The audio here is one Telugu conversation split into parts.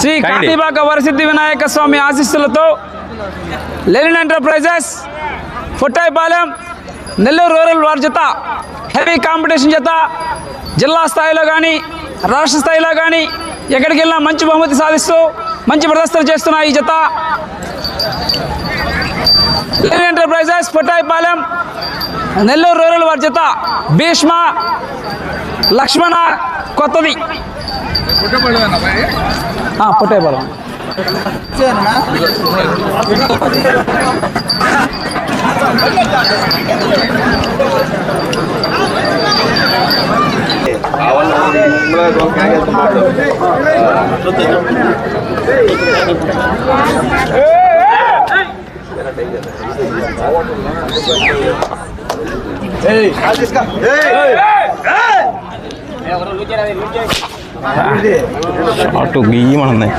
శ్రీ కాణిపాక వరసిద్ధి వినాయక స్వామి ఆశీస్సులతో లెనిన్ ఎంటర్ప్రైజెస్ పుట్టాయిపాలెం నెల్లూరు రూరల్ వారి జత హెవీ కాంపిటీషన్ జత జిల్లా స్థాయిలో కానీ రాష్ట్ర స్థాయిలో కానీ ఎక్కడికి వెళ్ళినా మంచి బహుమతి సాధిస్తూ మంచి ప్రదర్శన చేస్తున్న ఈ జత లెనిన్ ఎంటర్ప్రైజెస్ పుట్టాయిపాలెం నెల్లూరు రూరల్ వారి జత భీష్మ లక్ష్మణ కొత్తది పుట్టాయిపాలెం అటు గీయమన్నాయి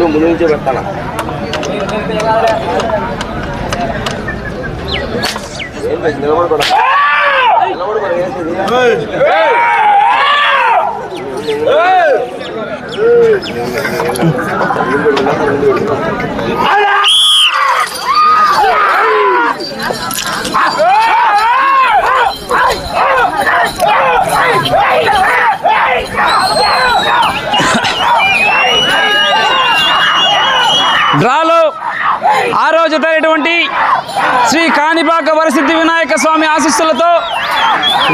ముందు నుంచే పెడతాను నిలబడకూడదు డ్రాలో ఆ రోజు జరిగినటువంటి శ్రీ కాణిపాక వరసిద్ధి వినాయక స్వామి ఆశీస్సులతో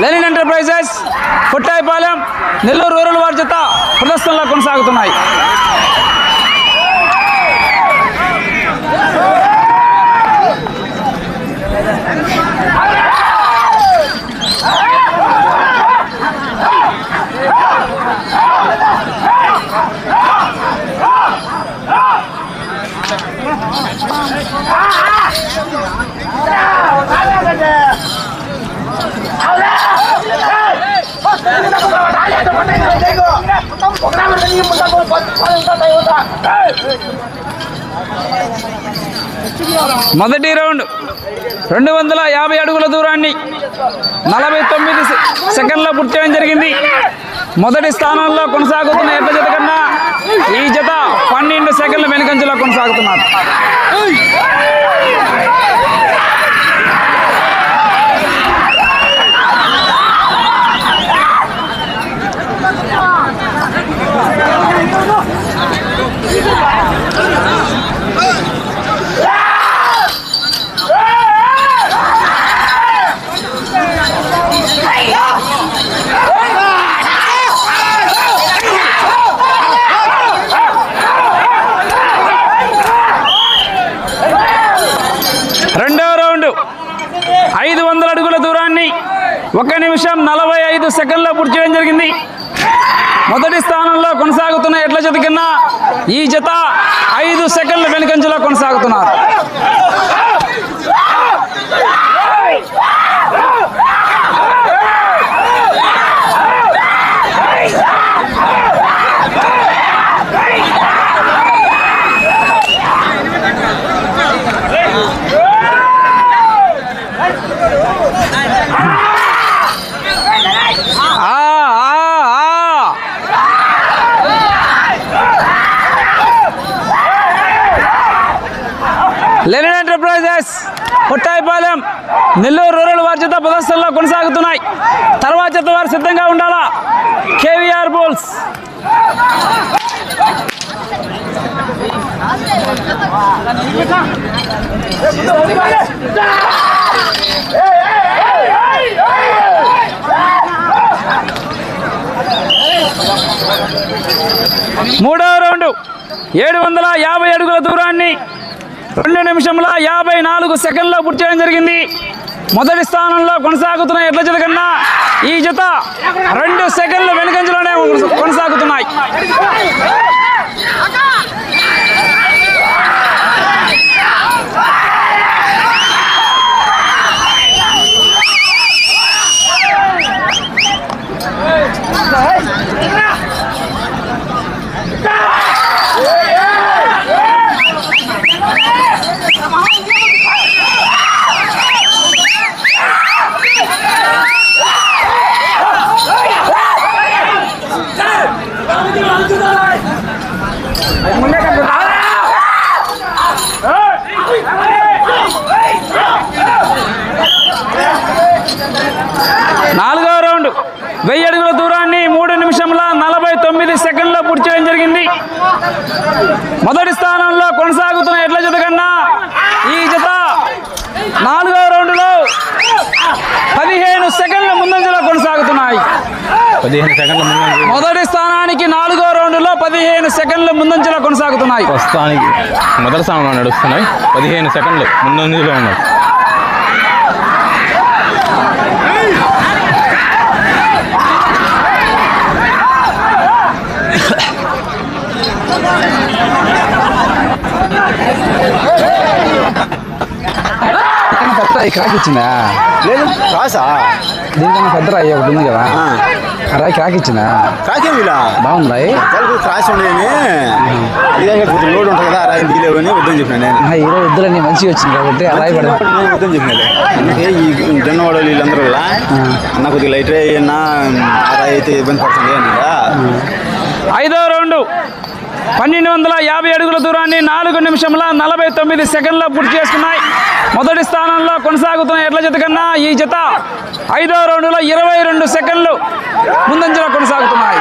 లెనిన్ ఎంటర్ప్రైజెస్ పుట్టాయిపాలెం నెల్లూరు రూరల్ వారి జత ప్రదర్శనలో కొనసాగుతున్నాయి. మొదటి రౌండ్ 250 అడుగుల దూరాన్ని 49 సెకండ్లో పూర్తి చేయడం జరిగింది. మొదటి స్థానంలో కొనసాగుతున్న ఎడ్ల జత కన్నా ఈ జత 12 సెకండ్ల వెనుకంజలో కొనసాగుతున్నారు. రెండవ రౌండ్ 500 అడుగుల దూరాన్ని 1 నిమిషం 45 సెకండ్లో పూర్తి చేయడం జరిగింది. మొదటి స్థానంలో కొనసాగుతున్న ఎడ్ల జత కన్నా ఈ జత 5 సెకండ్ల వెనుకంజలో కొనసాగుతున్నారు. లెనిన్ ఎంటర్ప్రైజెస్ పుట్టాయిపాలెం నెల్లూరు రూరల్ వారి జత ప్రదర్శనలో కొనసాగుతున్నాయి. తర్వాత జత వారు సిద్ధంగా ఉండాలా. కేవీఆర్ బోల్స్ మూడవ రౌండ్ 750 అడుగుల దూరాన్ని 2 నిమిషముల 54 సెకండ్లో పూర్తి చేయడం జరిగింది. మొదటి స్థానంలో కొనసాగుతున్న ఎడ్ల జత కన్నా ఈ జత 2 సెకండ్ల వెనుకంజలోనే కొనసాగుతున్నాయి. మొదటి స్థానంలో కొనసాగుతున్న ఎడ్ల జత కన్నా ఈ జత 4వ రౌండ్లో 15 సెకండ్ల ముందంజలో కొనసాగుతున్నాయి. 15 సెకండ్ల ముందంజ. మొదటి స్థానానికి 4వ రౌండ్లో 15 సెకండ్ల ముందంజలో కొనసాగుతున్నాయి. ప్రస్తుతానికి మొదటి స్థానంలో నడుస్తున్నాయి. 15 సెకండ్లు ముందంజలో ఉన్నాయి. క్రాక్ ఇచ్చిందా? లేదు క్రాసా, దీనికన్నా పెద్ద రాయి ఒకటి ఉంది కదా, ఆ రాయి క్రాక్ ఇచ్చిందా? క్రాకేం ఇలా బాగుంది. క్రాస్ ఉండేది కొంచెం లోడ్ ఉంటుంది కదా, రాయి దిగలేవని వద్దని చెప్పినా నేను. ఈరోజు వద్దులని మంచిగా వచ్చింది కాబట్టి ఆ రాయి పడదు వద్దని చెప్పినా. అందుకే ఈ జొన్నవాడ వీళ్ళందరూ వల్ల అన్న కొద్దిగా లైట్ రాయి అన్నా ఆ రాయి అయితే ఇబ్బంది పడుతుంది అన్నదా. 5వ రౌండ్ 1250 అడుగుల దూరాన్ని 4 నిమిషముల 49 సెకండ్ల పూర్తి చేసుకున్నాయి. మొదటి స్థానంలో కొనసాగుతున్న ఎడ్ల జత కన్నా ఈ జత 5వ రౌండ్లో 22 సెకండ్లు ముందంజలో కొనసాగుతున్నాయి.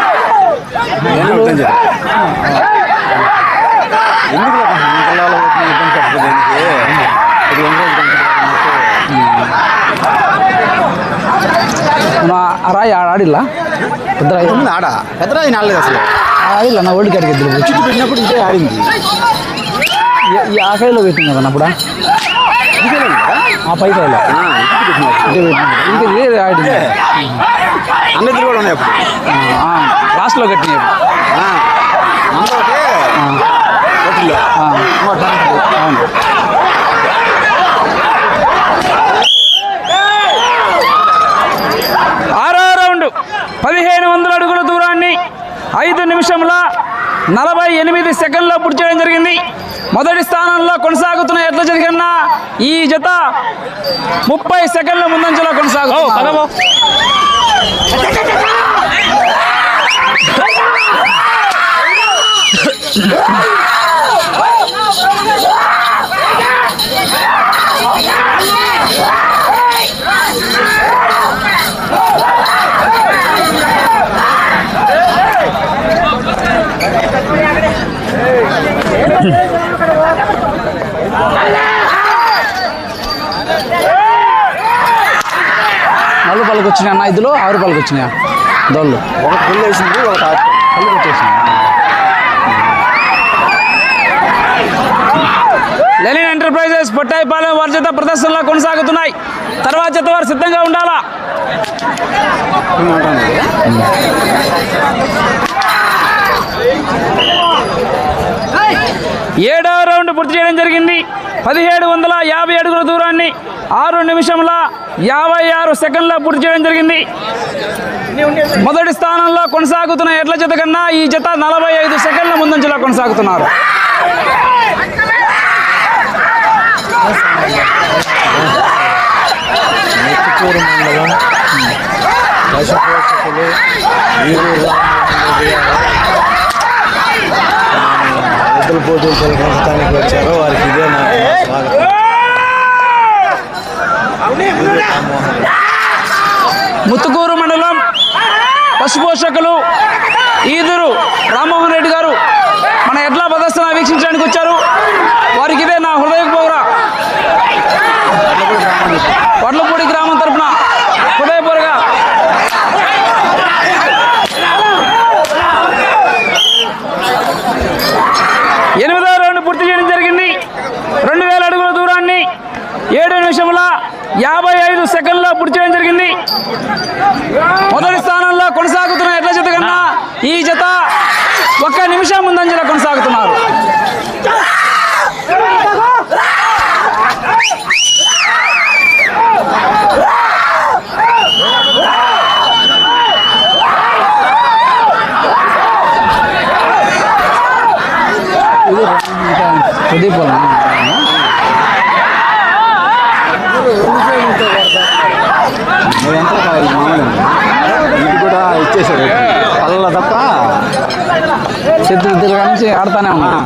రాయి ఆడిల్లా పెద్ద రాయి ఆడ పెద్ద రాయి నాడలేదు అసలు ఆడిల్లా నా ఒళ్ళు కాడికి చుట్టూ పెట్టినప్పుడు ఇంటే ఆడింది. ఈ ఆకాయలో పెట్టింది కదా అప్పుడు ఆ పైకాయలో ఇంకా వేరే ఆడింది. అన్నది కూడా ఉన్నాయి అప్పుడు లాస్ట్లో కట్టినాయి. అవును. 6వ రౌండ్ 1500 అడుగుల దూరాన్ని 5 నిమిషముల 48 సెకండ్లో పూర్తి చేయడం జరిగింది. మొదటి స్థానంలో కొనసాగుతున్న ఎడ్ల జత కన్నా ఈ జత 30 సెకండ్ల ముందంజలో కొనసాగుతుంది. రూపాయలకు వచ్చినాయి అన్న, ఇదిలో 6 రూపాయలకు వచ్చినాయా దోళ్ళు? ఒకటి పుల్లు వేసింది, ఒకటి కళ్ళు పెట్టేసింది. లెనిన్ ఎంటర్ప్రైజెస్ పొట్టాయిపాలెం వారి చేత ప్రదర్శనలో కొనసాగుతున్నాయి. తర్వాత చేత వారు సిద్ధంగా ఉండాలా. 7వ రౌండ్ పూర్తి చేయడం జరిగింది. 1750 అడుగుల దూరాన్ని 6 నిమిషముల 56 సెకండ్ల పూర్తి చేయడం జరిగింది. మొదటి స్థానంలో కొనసాగుతున్న ఎడ్ల జత కన్నా ఈ జత 45 సెకండ్ల ముందంజలో కొనసాగుతున్నారు. నెత్తికూరు మండలం పశుపోషకులు ఎద్దుల పోటీలు నిర్వహించడానికి వచ్చారో వారికి ఇదే నా స్వాగతం. ముత్తుకూరు మండలం పశుపోషకులు ఈదురు రామ్మోహన్ రెడ్డి గారు మన ఎడ్ల ప్రదర్శన వీక్షించడానికి వచ్చారు. వారికి ఇదే నా హృదయపూర్వక వడ్లపూడి గ్రామం తరఫున హృదయపూర్వక ఎనిమిదవ రౌండ్ పూర్తి చేయడం జరిగింది. 2000 అడుగుల దూరాన్ని 7 నిమిషముల 55 సెకండ్లో పూర్తి చేయడం జరిగింది. మొదటి స్థానంలో కొనసాగుతున్న ఎడ్ల జత కన్నా ఈ జత 1 నిమిషం ముందంజలో కొనసాగుతున్నారు. ఇది కూడా ఇచ్చేసారు పళ్ళ తప్ప చిత్ర నుంచి ఆడుతానే ఉన్నా.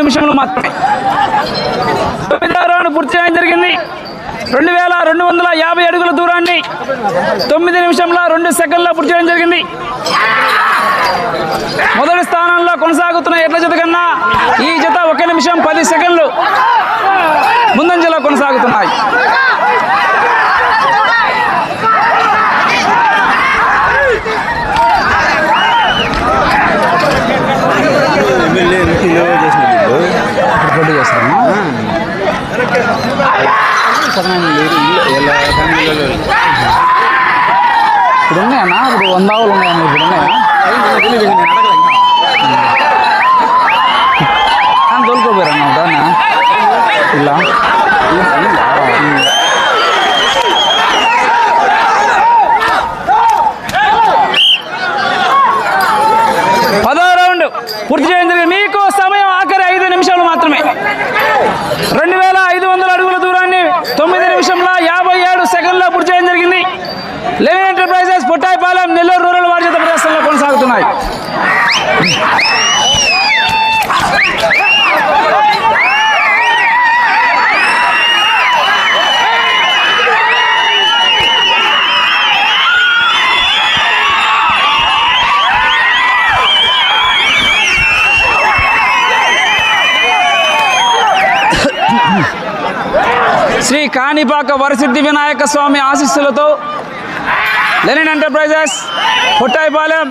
నిమిషములు మాత్రమే. 9వ రౌండ్ పూర్తి చేయడం జరిగింది. 2250 అడుగుల దూరాన్ని 9 నిమిషంల 2 సెకండ్ల పూర్తి చేయడం జరిగింది. మొదటి స్థానంలో కొనసాగుతున్న ఎడ్ల జత కన్నా ఈ జత 1 నిమిషం 10 సెకండ్లు ముందంజలో కొనసాగుతున్నాయి. పోటీ చేస్తాను. ఇప్పుడు ఉన్నాయన్నా, ఇప్పుడు 100 ఆవులు ఉన్నాయన్నా, ఇప్పుడు ఉన్నాయా తోలుకోపోయారన్నా దాన్ని ఇలా 10వ రౌండ్ పూర్తి చేయడం జరిగింది. మీకు సమయం ఆఖరి 5 నిమిషాలు మాత్రమే. 2500 అడుగుల దూరాన్ని 9 నిమిషంల 57 సెకండ్ల పూర్తి చేయడం జరిగింది. లెనిన్ ఎంటర్ప్రైజెస్ పొట్టాయిపాలెం నెల్లూరు రూరల్ వారి జత ప్రదర్శనలో కొనసాగుతున్నాయి. శ్రీ కాణిపాక వరసిద్ధి వినాయక స్వామి ఆశీస్సులతో లెనిన్ ఎంటర్ప్రైజెస్ పొట్టాయిపాలెం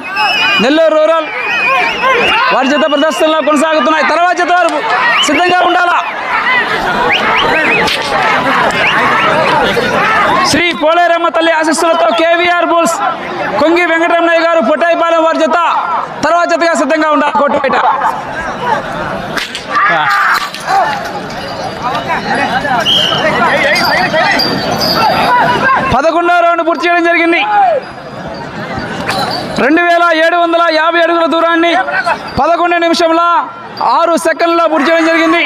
నెల్లూరు రూరల్ వారి జత ప్రదర్శనలో కొనసాగుతున్నాయి. తర్వాత జత వారు సిద్ధంగా ఉండాలా. శ్రీ పోలేరమ్మ తల్లి ఆశీస్సులతో కేవీఆర్ బుల్స్ కొంగి వెంకటరమణయ్య గారు పొట్టాయిపాలెం వారి జత తర్వాత జతగా సిద్ధంగా ఉండాలి. కోర్టు బయట 11వ రౌండ్ పూర్తి చేయడం జరిగింది. 2750 అడుగుల దూరాన్ని 11 నిమిషంల 6 సెకండ్ల పూర్తి చేయడం జరిగింది.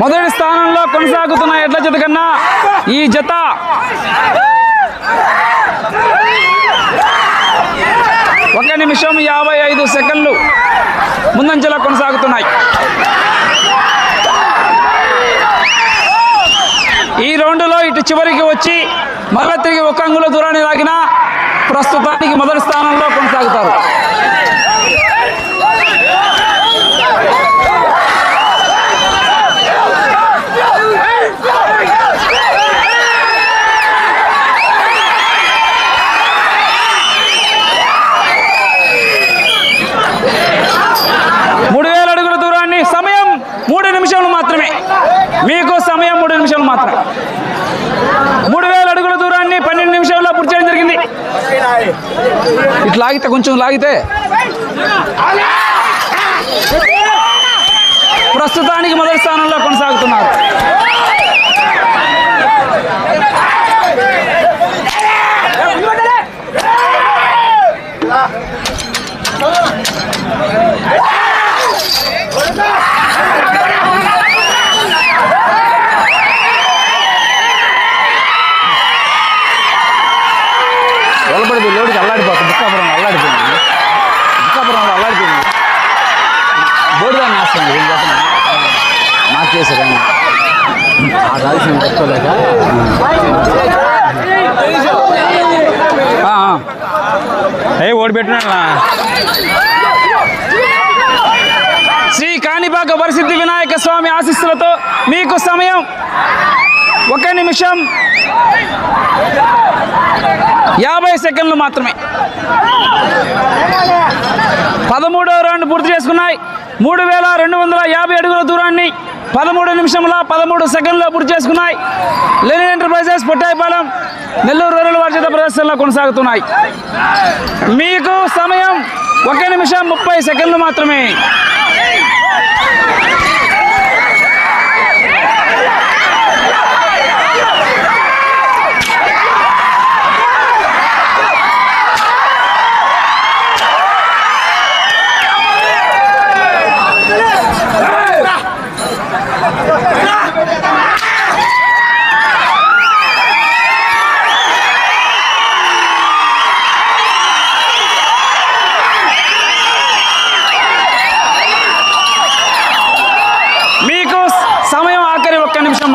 మొదటి స్థానంలో కొనసాగుతున్న ఎడ్ల జత కన్నా ఈ జత 1 నిమిషం 55 సెకండ్లు ముందంజలో కొనసాగుతున్నాయి. ఈ రౌండ్లో ఇటు చివరికి వచ్చి మళ్ళా తిరిగి 1 అంగుళం దూరాన్ని లాగిన ప్రస్తుతానికి మొదటి స్థానంలో కొనసాగుతారు. సమయం 3 నిమిషాలు మాత్రమే. మీకు సమయం 3 నిమిషాలు మాత్రమే. 3000 అడుగుల దూరాన్ని 12 నిమిషాల్లో పూర్తి చేయడం జరిగింది. ఇట్లా లాగితే కొంచెం లాగితే ప్రస్తుతానికి మొదటి స్థానంలో కొనసాగుతున్నారు. వెలబడి లోడికి అల్లాడిపోతుంది. బుక్కాపురంలో అల్లాడిపోయింది. బుక్కాపురంలో అల్లాడిపోయింది. బోర్డుదాన్ని వేస్తుంది. ఏం చేస్తున్నా మార్చేసారు. ఆ రాజకీయం పెట్టుకోలేక ఓడిపెట్టినా. శ్రీ కాణిపాక వరసిద్ధి వినాయక స్వామి ఆశీస్సులతో మీకు సమయం 1 నిమిషం 50 సెకండ్లు మాత్రమే. 13వ రౌండ్ పూర్తి చేసుకున్నాయి. 3250 అడుగుల దూరాన్ని 13 నిమిషంల 13 సెకండ్లో పూర్తి చేసుకున్నాయి. లెనిన్ ఎంటర్ప్రైజెస్ పొట్టాయిపాలెం నెల్లూరు రూరల్ వారి జత ప్రదర్శనలో కొనసాగుతున్నాయి. మీకు సమయం 1 నిమిషం 30 సెకండ్లు మాత్రమే.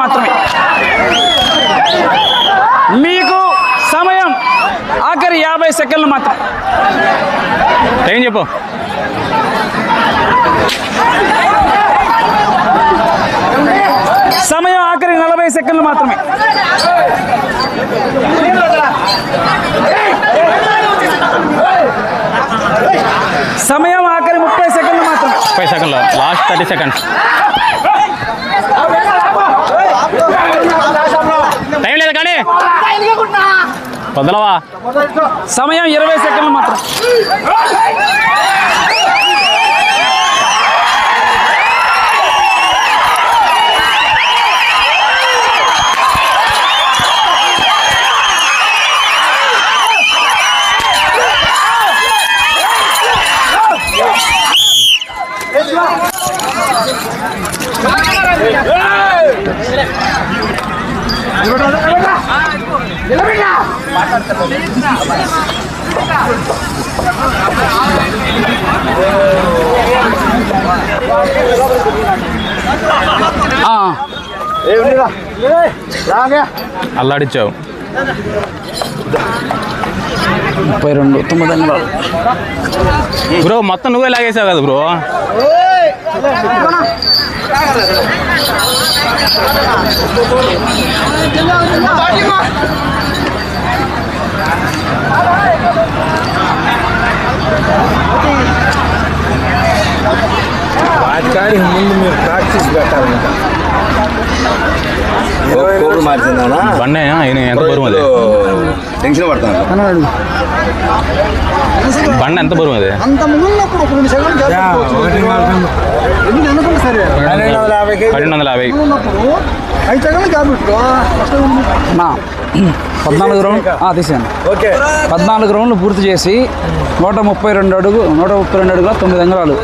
మాత్రమే. మీకు సమయం ఆఖరి 50 సెకండ్లు మాత్రం. టైం చెప్పు. సమయం ఆఖరి 40 సెకండ్లు మాత్రమే. సమయం ఆఖరి 30 సెకండ్లు మాత్రమే. 30 సెకండ్లు, లాస్ట్ 30 సెకండ్స్. టైం లేదు కానీ వదలవా. సమయం 20 సెకండ్లు మాత్రం. అల్లాడిచ్చావు. 32 9 అంగుళాలు. బ్రో మొత్తం నువ్వే లాగేసావు కదా బ్రో. వాటికాడికి ముందు మీరు ప్రాక్టీస్ పెట్టాలి. మార్చిందా బండి ఆయన ఎంత బరువు అది? టెన్షన్ పడతాను. బండి ఎంత బరువు అది? 1250. 14 రౌండ్ తీసాను. 14 రౌండ్లు పూర్తి చేసి 132 అడుగుల 9 అంగుళాలు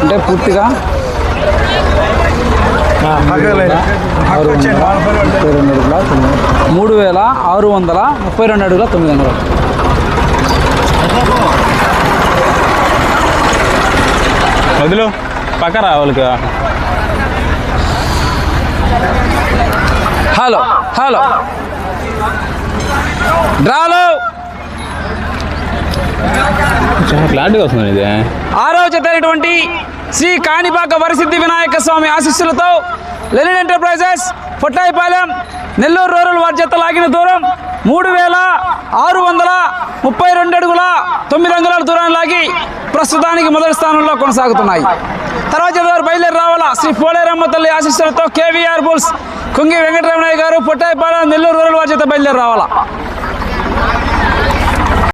అంటే పూర్తిగా 3632 అడుగుల 9 అంగుళాలు. వదిలు పక్కరా వాళ్ళకి. హలో హలో డ్రాలో చాలా క్లారిటీగా వస్తుంది ఇది. 6వ జత అయినటువంటి శ్రీ కాణిపాక వరసిద్ధి వినాయక స్వామి ఆశీస్సులతో లెనిన్ ఎంటర్ప్రైజెస్ పొట్టాయిపాలెం నెల్లూరు రూరల్ వారి జత లాగిన దూరం 3632 అడుగుల 9 అంగుళాల దూరాన్ని లాగి ప్రస్తుతానికి మొదటి స్థానంలో కొనసాగుతున్నాయి. తర్వాత వారు బయలుదేరి రావాలా శ్రీ పోలేరమ్మ తల్లి ఆశీస్సులతో కేవీఆర్ బుల్స్ కుంగి వెంకటరమణయ్య గారు పొట్టాయిపాలెం నెల్లూరు రూరల్ వారి జత బయలుదేరి రావాలా.